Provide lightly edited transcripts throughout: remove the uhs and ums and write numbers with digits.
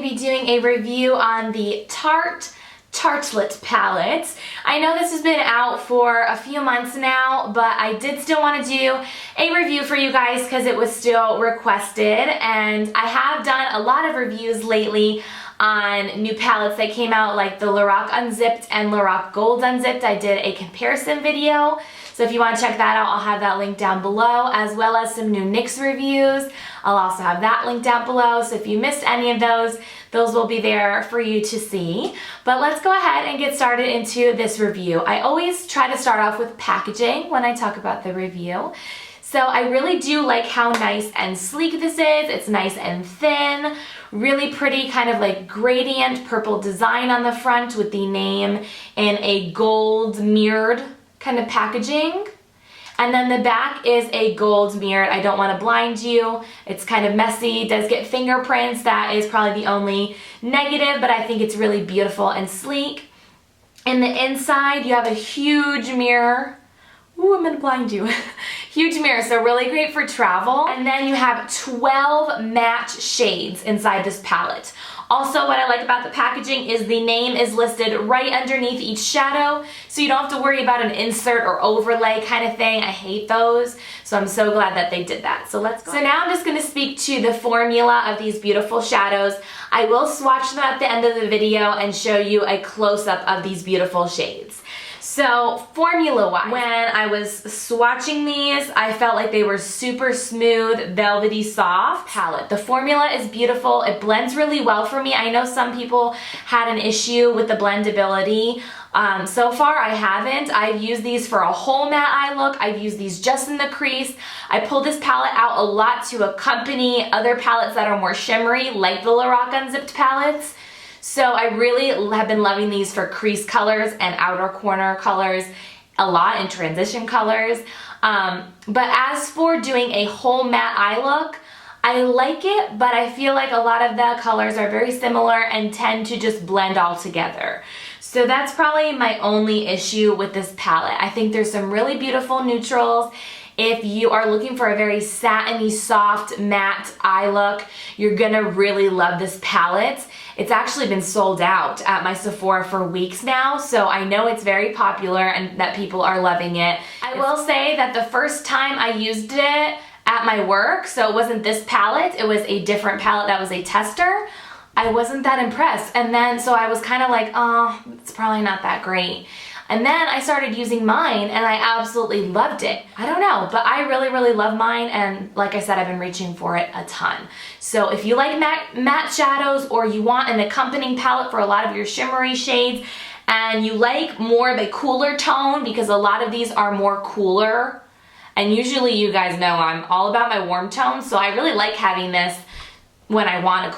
to be doing a review on the Tarte Tartelette palette. I know this has been out for a few months now, but I did still want to do a review for you guys because it was still requested, and I have done a lot of reviews lately on new palettes that came out, like the Lorac Unzipped and Lorac Gold Unzipped. I did a comparison video, so if you want to check that out, I'll have that link down below, as well as some new NYX reviews. I'll also have that link down below, so if you missed any of those will be there for you to see. But let's go ahead and get started into this review. I always try to start off with packaging when I talk about the review. So I really do like how nice and sleek this is. It's nice and thin, really pretty kind of like gradient purple design on the front with the name in a gold mirrored kind of packaging. And then the back is a gold mirrored. I don't want to blind you. It's kind of messy. It does get fingerprints. That is probably the only negative, but I think it's really beautiful and sleek. In the inside, you have a huge mirror. Ooh, I'm gonna blind you. Huge mirror, so really great for travel. And then you have 12 matte shades inside this palette. Also, what I like about the packaging is the name is listed right underneath each shadow, so you don't have to worry about an insert or overlay kind of thing. I hate those, so I'm so glad that they did that. So let's go. So now I'm just gonna speak to the formula of these beautiful shadows. I will swatch them at the end of the video and show you a close-up of these beautiful shades. So formula-wise, when I was swatching these, I felt like they were super smooth, velvety soft palette. The formula is beautiful. It blends really well for me. I know some people had an issue with the blendability. So far I haven't. I've used these for a whole matte eye look. I've used these just in the crease. I pulled this palette out a lot to accompany other palettes that are more shimmery, like the Lorac Unzipped palettes. So I really have been loving these for crease colors and outer corner colors a lot, and transition colors. But as for doing a whole matte eye look, I like it, but I feel like a lot of the colors are very similar and tend to just blend all together. So that's probably my only issue with this palette. I think there's some really beautiful neutrals. If you are looking for a very satiny, soft, matte eye look, you're gonna really love this palette. It's actually been sold out at my Sephora for weeks now, so I know it's very popular and that people are loving it. I will say that the first time I used it at my work, so it wasn't this palette, it was a different palette that was a tester, I wasn't that impressed. And then, so I was kind of like, oh, it's probably not that great. And then I started using mine and I absolutely loved it. I don't know, but I really, really love mine, and like I said, I've been reaching for it a ton. So if you like matte shadows, or you want an accompanying palette for a lot of your shimmery shades, and you like more of a cooler tone, because a lot of these are more cooler, and usually you guys know I'm all about my warm tones, so I really like having this when I want a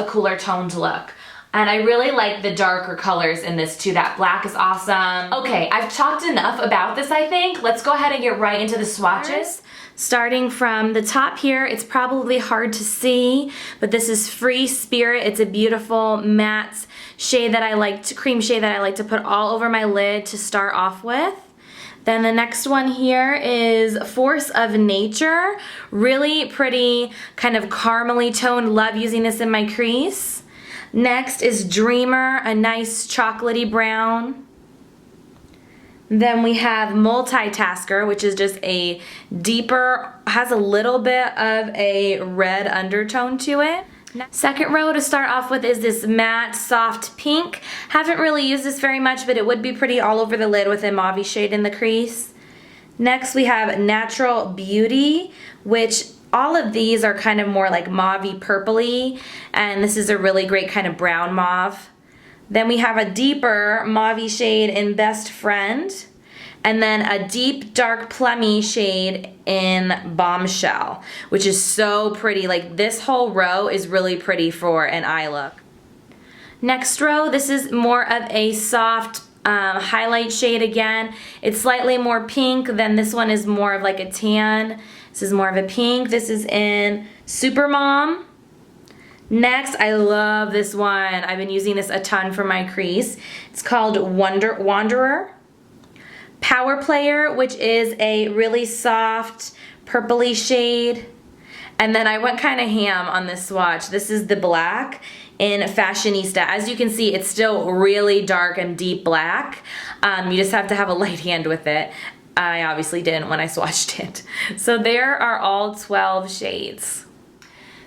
cooler toned look. And I really like the darker colors in this too. That black is awesome. Okay, I've talked enough about this, I think. Let's go ahead and get right into the swatches. Starting from the top here, it's probably hard to see, but this is Free Spirit. It's a beautiful matte shade that I like to, cream shade that I like to put all over my lid to start off with. Then the next one here is Force of Nature. Really pretty, kind of caramely toned. Love using this in my crease. Next is Dreamer, a nice chocolatey brown. Then we have Multitasker, which is just a deeper, has a little bit of a red undertone to it. Second row to start off with is this matte soft pink. Haven't really used this very much, but it would be pretty all over the lid with a mauve shade in the crease. Next we have Natural Beauty, which all of these are kind of more like mauve-y purpley, and this is a really great kind of brown mauve. Then we have a deeper mauve shade in Best Friend, and then a deep dark plummy shade in Bombshell, which is so pretty. Like, this whole row is really pretty for an eye look. Next row, this is more of a soft highlight shade again. It's slightly more pink, then this one is more of like a tan. This is more of a pink. This is in Supermom. Next, I love this one. I've been using this a ton for my crease. It's called Wanderer. Power Player, which is a really soft purpley shade. And then I went kind of ham on this swatch. This is the black in Fashionista. As you can see, it's still really dark and deep black. You just have to have a light hand with it. I obviously didn't when I swatched it. So there are all 12 shades.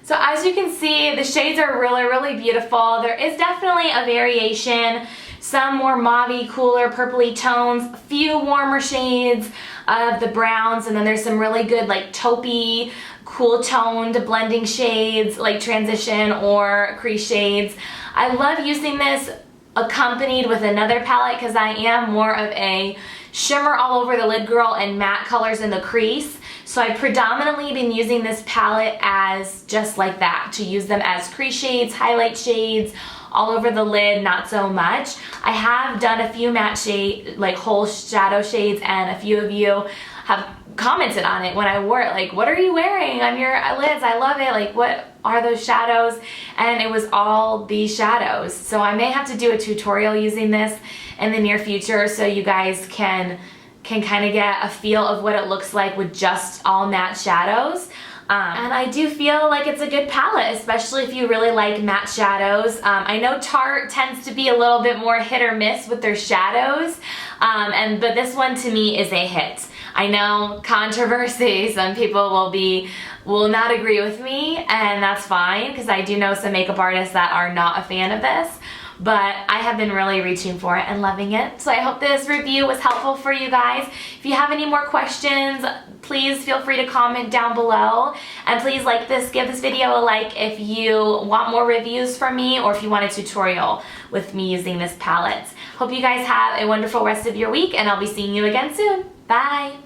So as you can see, the shades are really, really beautiful. There is definitely a variation. Some more mauve-y, cooler, purpley tones, a few warmer shades of the browns, and then there's some really good like taupey, cool toned blending shades like transition or crease shades. I love using this accompanied with another palette because I am more of a shimmer all over the lid girl and matte colors in the crease. So I've predominantly been using this palette as just like that, to use them as crease shades, highlight shades, all over the lid, not so much. I have done a few matte shade, like whole shadow shades, and a few of you have commented on it when I wore it, like, what are you wearing on your lids? I love it, like, what are those shadows? And it was all these shadows. So I may have to do a tutorial using this in the near future so you guys can kind of get a feel of what it looks like with just all matte shadows. And I do feel like it's a good palette, especially if you really like matte shadows. I know Tarte tends to be a little bit more hit or miss with their shadows, but this one to me is a hit. I know, controversy, some people will not agree with me, and that's fine, because I do know some makeup artists that are not a fan of this. But I have been really reaching for it and loving it. So I hope this review was helpful for you guys. If you have any more questions, please feel free to comment down below. And please like this, give this video a like if you want more reviews from me or if you want a tutorial with me using this palette. Hope you guys have a wonderful rest of your week, and I'll be seeing you again soon. Bye!